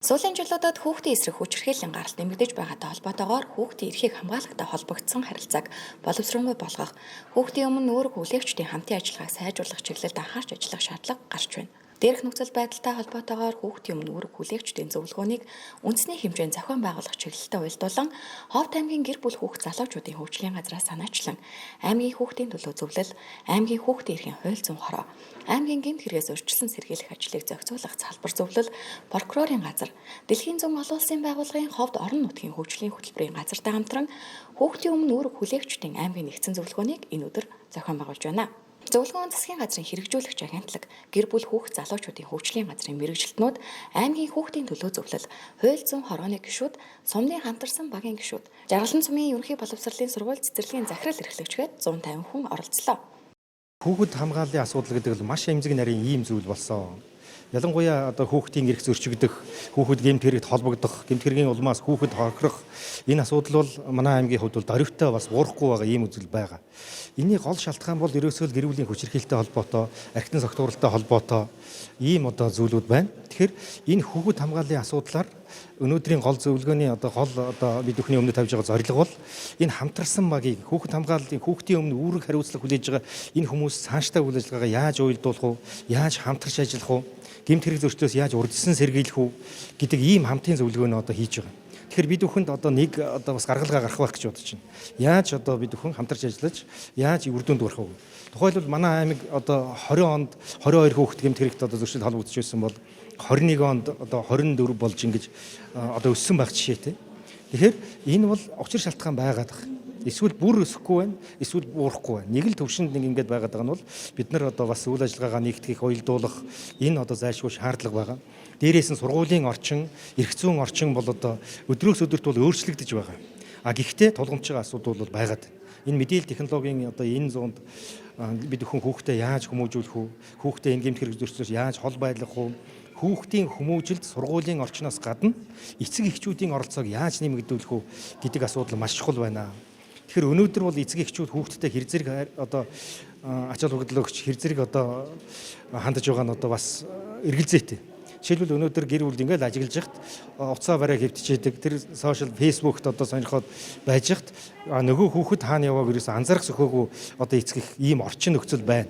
Сүүлийн жилүүдэд хүүхдийн эсрэг хүчирхийллийн гаралт нэмэгдэж байгаатай холбоотойгоор хүүхдийн эрхийг хамгаалахтай холбогдсон харилцааг боловсронгуй болгох, хүүхдийн өмнө үүрэг хүлээгчдийн хамтын ажиллагааг сайжруулах чиглэлд анхаарч ажиллах шаардлага гарч байна. Дээрх нөхцөл байдалтай холбоотойгоор хүүхдийн өмнө үүрэг хүлээгчдийн зөвлөгөөнийг үндэсний хэмжээнд зохион байгуулах чиглэлтэй уялдуулан Ховд аймгийн гэр бүл хүүхд залуучуудын хөгжлийн газраас санаачлан аймгийн хүүхдийн төлөө зөвлөл, аймгийн хүүхдийн эрхийн хууль зүйн хороо, аймгийн гэмт хэрэгээс урьдчилан сэргийлэх ажлыг зохицуулах салбар зөвлөл, прокурорын газар, Дэлхийн зүүн олон улсын байгууллагын Ховд орон нутгийн хөгжлийн хөтөлбөрийн газартай хамтран хүүхдийн өмнө үүрэг хүлээгчдийн аймгийн нэгдсэн зөвлөгөөнийг энэ өдөр зохион байгуулж байна. Зөвлөгөөн засгийн газрын хэрэгжүүлэгч агентлаг, гэр бүл хүүхд залуучуудын хөгжлийн газрын мэрэгжилтнүүд, аймгийн хүүхдийн төлөө зөвлөл, хууль зүйн хорооны гишүүд, сумны хамтарсан багийн гишүүд, Жаргалан сумын ерөнхий боловсролын сургууль цэцэрлэгийн захирал эрхлэгчгээд 150 хүн оролцлоо. Хүүхэд хамгааллын асуудал гэдэг нь маш эмзэг нарийн ийм зүйл болсон. Ялангуяа хүүхдийн эрх зөрчигдөх, хүүхэд гэмт хэрэгт холбогдох, гэмт хэргийн улмаас хүүхэд хохирох энэ асуудал бол манай аймгийн хувьд бол даруйтай бас уурахгүй байгаа ийм үзэл байгаа. Энийн гол шалтгаан бол ерөөсөө л гэр бүлийн хүчирхийлэлтэй холбоотой, архитын согтууралтай холбоотой ийм зүйлүүд байна. Тэгэхээр энэ хүүхэд хамгааллын асуудлаар өнөөдрийн гол зөвлөгөөний гол бид бүхний өмнө тавьж байгаа зорилго бол энэ хамтарсан багийг хүүхэд хамгааллын хүүхдийн өмнө үүрэг хариуцлага хүлээж байгаа энэ хүмүүс цаашдаа үйл ажиллагаагаа яаж уялдуулах вэ? Яаж хамтарч ажиллах вэ? Гэмт хэрэг зөрчлөөс яаж урьдчилан сэргийлэх үү гэдэг ийм хамтын зөвлөгөөнөө хийж байгаа. Тэгэхээр бид бүхэнд нэг бас гаргалгаа гарах байх гэж бодож байна. Яаж бид бүхэн хамтарч ажиллаж яаж үр дүнд хүрэх вэ? Тухайлбал манай аймаг 20 онд 22 хүүхэд гэмт хэрэгт зөрчил холбогдож байсан бол 21 онд 24 болж ингэж өссөн байх жишээтэй. Тэгэхээр энэ бол учир шалтгаан байгаад байна. Эсвэл бүр өсөхгүй байна, эсвэл буурахгүй байна. Нэг л төвшөнд ингэж байгаад байгаа нь бол бид нар бас үйл ажиллагаагаа нэгтгэх, уялдуулах энэ зайлшгүй шаардлага байгаа. Дээрээс нь сургуулийн орчин, эрх зүйн орчин бол өдрөөс өдөрт бол өөрчлөгдөж байгаа. Гэхдээ тулгамж байгаа асуудал бол байгаад байна. Энэ мэдээлэл технологийн энэ зуунд бид бүхэн хүүхдээ яаж хүмүүжүүлэх вэ? Хүүхдээ энэ гэмт хэрэг зөрчлөөс яаж хол байлгах вэ? Хүүхдийн хүмүүжилд сургуулийн орчноос гадна эцэг эхчүүдийн оролцоог яаж нэмэгдүүлэх вэ гэдэг асуудал маш чухал байна. Тэгэхээр өнөөдөр бол эцэг эхчүүд хүүхдтэй хэр зэрэг ач холбогдлогч хэр зэрэг хандаж байгаа нь бас эргэлзээтэй. Жишээлбэл өнөөдөр гэр бүл ингээл ажиглаж яхад уцаа бараа хэвтчихэдэг тэр сошиал фейсбુકт сонирхоод байж яхад нөгөө хүүхэд хаана явааг ерөөс анзаарах сөхөөгүй эцгэх ийм орчин нөхцөл байна.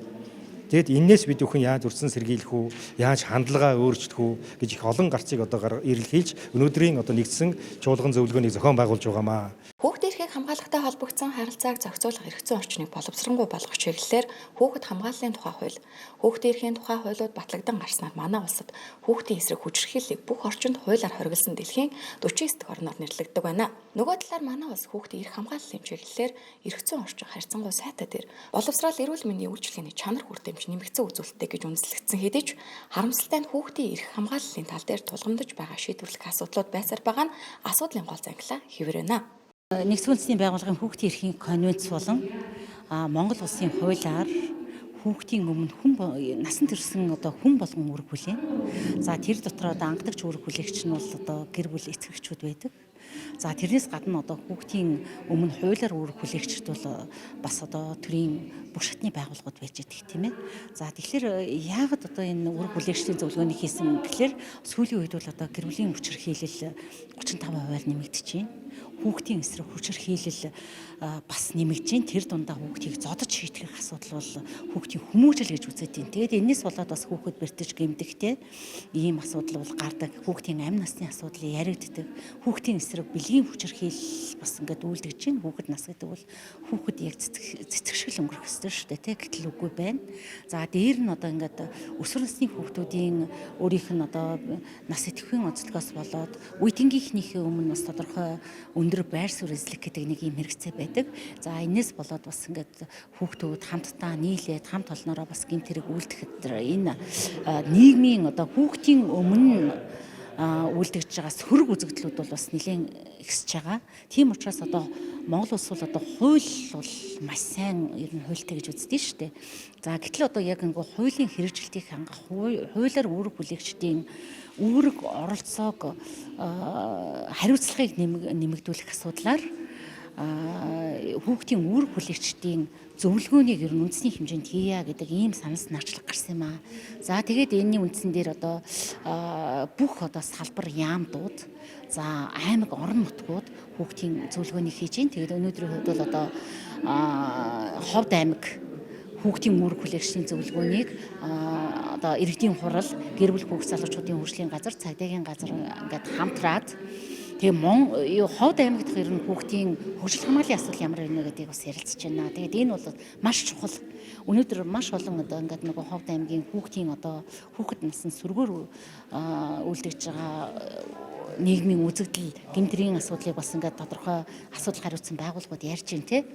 Тэгэд энээс бид бүхэн яаж үрсэн сэргийлэх үү, яаж хандлагаа өөрчлөх үү гэж их олон гарцыг эрэлхийлж өнөөдрийн нэгдсэн чуулган зөвлөгөөнийг зохион байгуулж байгаамаа. Хүүхдийн эрхийг хамгаалахтай холбогдсон харилцааг зохицуулах эрх зүйн орчныг боловсронгуй болгох чиглэлээр хүүхэд хамгааллын тухай хууль, хүүхдийн эрхийн тухай хуулиуд батлагдсан гарснаар манай улсад хүүхдийн эсрэг хүчирхийллийг бүх орчинд хуулиар хоригдсан дэлхийн 49 дахь орноор нэрлэгддэг байна. Нөгөө талаар манай улс хүүхдийн эрх хамгааллын чиглэлээр эрх зүйн орчин харьцангуй сайтай дээр боловсрол эрүүл мэндийн үйлчилгээний чанар хүртээмж нэмэгдсэн үзүүлэлттэй гэж үндэслэгдсэн хэдий ч харамсалтай нь хүүхдийн эрх хамгааллын тал дээр тулгамдж байгаа шийдвэрлэх асуудлууд байсаар байгаа нь асуудлын гол зангилаа хэврэнэ. Нэгдсэн үндэсний байгууллагын хүүхдийн эрхийн конвенц болон Монгол улсын хуулиар хүүхдийн өмнө насанд ирсэн хүн болгон үүрэг хүлээн. За тэр дотор ангадагч үүрэг хүлээгч нь бол гэр бүл эцэгчүүд байдаг. За тэрнээс гадна хүүхдийн өмнө хуулиар үүрэг хүлээгчд бол бас төрийн бүх шатны байгууллагууд байж байгаа тийм ээ. За тэгэхээр яагаад энэ үүрэг хүлээгчдийн зөвлөгөөнийг хийсэн гэхээр сүүлийн үед бол гэр бүлийн хүчирхийлэл 35%-аар нэмэгдэж байна. Хүүхдийн эсрэг хүчирхийлэл бас нэмэгдэж байна. Тэр дундаа хүүхдийг зодож шийтгэх асуудал бол хүүхдийн хүмүүжил гэж үзээд байна. Тэгээд энэс болоод бас хүүхэд бэртэж гэмдэгтэй ийм асуудал бол гардаг. Хүүхдийн амь насны асуудал яригддаг. Хүүхдийн эсрэг бэлгийн хүчирхийлэл бас ингээд үйлдэж байна. Хүүхэд нас гэдэг бол хүүхэд яг цэцэгшил өнгөрөх ёстой шүү дээ. Гэтэл үгүй байна. За дээр нь ингээд өсвөр насны хүүхдүүдийн өөрийнх нь нас идэвхүйн онцлогоос болоод үе тэнгийнхнийхээ өмнө бас тодорхой өндөр байр суурь эзлэх гэдэг нэг юм хэрэгцээ байдаг. За энэс болоод бас ингээд хүүхдүүд хамтдаа нийлээд хамт олноороо бас гэмт хэрэг үйлдэхэд энэ нийгмийн хүүхдийн өмнө үйлдэж байгаа сөрөг үзэгдлүүд бол бас нэлээд ихсэж байгаа. Тийм учраас Монгол улс бол хууль бол маш сайн ер нь хуультай гэж үздэг шүү дээ. За гэтэл яг ингээд хуулийн хэрэгжилтийг хангах хуулиар үүрэг хүлээгчдийн үүрэг оролцоог хариуцлагыг нэмэгдүүлэх асуудлаар хүүхдийн үүрэг хүлээгчдийн зөвлөгөөнийг ер нь үндэсний хэмжээнд хийя гэдэг ийм санал санаачлаг гарсан юм аа. За тэгээд энэний үндсэн дээр одоо бүх одоо салбар яамдууд, за аймаг орон нутгууд хүүхдийн зөвлөгөөнийг хийж байна. Тэгээд өнөөдрийн хувьд бол одоо Ховд аймаг хүүхдийн үүрэг хүлээгчдийн зөвлөгөөнийг одоо иргэдийн хурал, гэр бүл хүүхд залуучуудын хөгжлийн газар, цагдаагийн газар ингээд хамтраад тэгээ Ховд аймаг дахь ер нь хүүхдийн хөгжил хамгааллын асуудал ямар байна гэдгийг бас ярилцж байна. Тэгээд энэ бол маш чухал. Өнөөдөр маш олон одоо ингээд нөгөө Ховд аймгийн хүүхдийн одоо хүүхэд насны сүргээр үлдэж байгаа нийгмийн үзэгдэл, гэмтрийн асуудлыг бас ингээд тодорхой асуудал хариуцсан байгууллагууд ярьж байна те.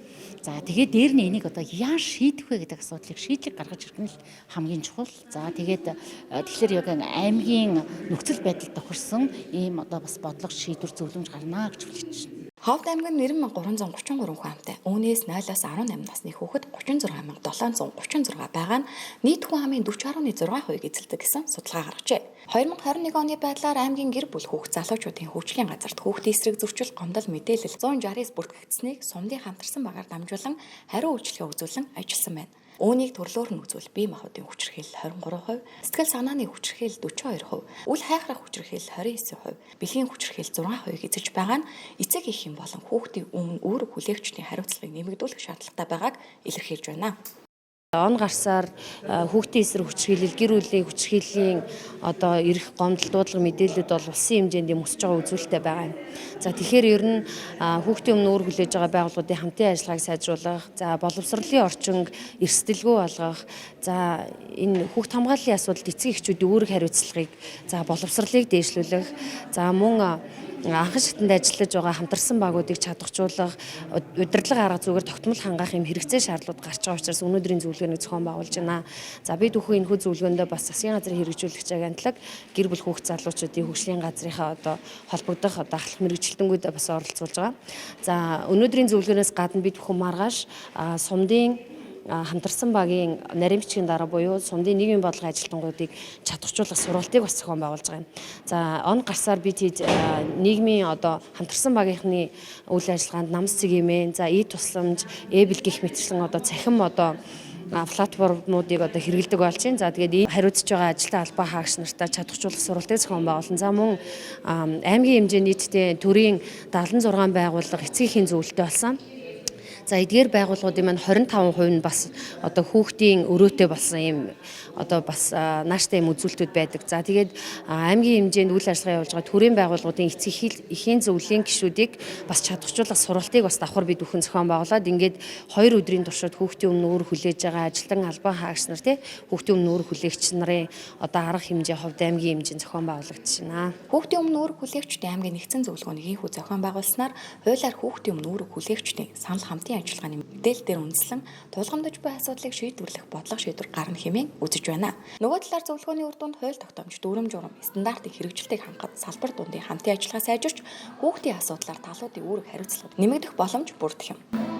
За тэгээд дээр нь энийг одоо яаж шийдэх вэ гэдэг асуудлыг шийдлэг гаргаж ирэх нь л хамгийн чухал. За тэгээд тэгэхээр яг аймгийн нөхцөл байдал тохирсон ийм одоо бас бодлого шийдвэр зөвлөмж гарнаа гэж хүлээж байна. Ховд аймаг нь 90333 хүн амтай. Үүнээс 0-аас 18 насны хүүхэд 36736 байгаа нь нийт хүн амын 40.6% эзэлдэг гэсэн судалгаа гаргажээ. 2021 оны байдлаар аймгийн гэр бүл хүүхд залуучуудын хөгжлийн газарт хүүхдийн эсрэг зөрчил, гомдол мэдээлэл 169 бүртгэгдсэнийг сумдын хамтарсан багаар дамжуулан хариу үйлчлэгээ үзүүлэн ажилласан байна. Үүнийг төрлөөр нь үзвэл бие махбодын хүчирхийлэл 23%, сэтгэл санааны хүчирхийлэл 42%, үл хайхрах хүчирхийлэл 29%, бэлгийн хүчирхийлэл 6% эзэлж байгаа нь эцэг эхийн болон хүүхдийн өмнө үүрэг хүлээгчдийн хариуцлагыг нэмэгдүүлэх шаардлагатай байгааг илэрхийлж байна. Он гарсаар хүүхдийн эсрэг хүчирхийлэл, гэр бүлийн хүчирхийллийн одоо эрх гомдол дуудлага мэдээлэлүүд бол улсын хэмжээнд өсөж байгаа үзүүлэлттэй байгаа юм. За тэгэхээр ер нь хүүхдийн өмнө үүрэг хүлээж байгаа байгууллагуудын хамтын ажиллагааг сайжруулах, за боловсролын орчинг эрсдэлгүй болгох, за энэ хүүхд хамгааллын асуудалд эцэг эхчүүдийн үүрэг хариуцлагыг за боловсролыг дээшлүүлэх, за мөн анхан шатанд ажиллаж байгаа хамтарсан багуудыг чадваржуулах, удирдлага арга зүгээр тогтмол хангах юм хэрэгцээ шаардлууд гарч байгаа учраас өнөөдрийн зөвлөгөөнийг зохион байгуулж байна. За бид бүхэн энэхүү зөвлөгөөндөө бас засгийн газрын хэрэгжүүлэгч агентлаг, гэр бүл хүүхд залуучуудын хөгжлийн газрынхаа одоо холбогдох одоо ахлах мэргэжилтэнгүүдэд бас оролцуулж байгаа. За өнөөдрийн зөвлөгөөнөөс гадна бид бүхэн маргааш сумдын хамтарсан багийн нарийн бичгийн дарга буюу сумдын нийгмийн бодлогын ажилтнуудыг чадваржуулах сургалтыг бас зохион байгуулж байгаа юм. За он гарсаар бид нийгмийн одоо хамтарсан багийнхны үйл ажиллагаанд намс цэгийн, за тусламж, эбэл гэх мэтчлэн одоо цахим одоо платформуудыг одоо хэрэгэлдэг болж байна. За тэгээд хариуцж байгаа ажилтны албан хаагч нартай чадваржуулах сургалтыг зохион байгуулсан. За мөн аймгийн хэмжээнд нийтдээ төрийн 76 байгууллага эцэг эхийн зөвлөлтөй болсон. За эдгээр байгууллагуудын маань 25% нь бас одоо хүүхдийн өрөөтэй болсон юм одоо бас нааштай юм үзүүлэлтүүд байдаг. За тэгээд аймгийн хэмжээнд үйл ажиллагаа явуулж байгаа төрийн байгууллагуудын эхийн зөвлөлийн гишүүдийг бас чадваржуулах сургалтыг бас давхар бид бүхэн зохион байгуулад ингээд 2 өдрийн туршид хүүхдийн өмнө үүрэг хүлээж байгаа ажилтан албан хаагч нар хүүхдийн өмнө үүрэг хүлээгч нарын одоо арга хэмжээ хувьд аймгийн хэмжээнд зохион байгуулагдчихна. Хүүхдийн өмнө үүрэг хүлээгчдийн аймгийн нэгдсэн зөвлөгөөнийг ийхүү зохион байгуулснаар хуулиар хүүхдийн өмнө үүрэг хүлээгчдийн санал хамтын ажиллагааны мэдээлэл дээр үндэслэн тулгамдж буй асуудлыг шийдвэрлэх бодлого шийдвэр гарна хэмээн үзэж байна. Нөгөө талаар зөвлөгөөний үр дүнд хууль тогтоомж, дүрм журам, стандартын хэрэгжилтийг хангах салбар дундын хамтын ажиллагаа сайжирч хүүхдийн асуудлаар талуудын үүрэг хариуцлага нэмэгдэх боломж бүрдэх юм.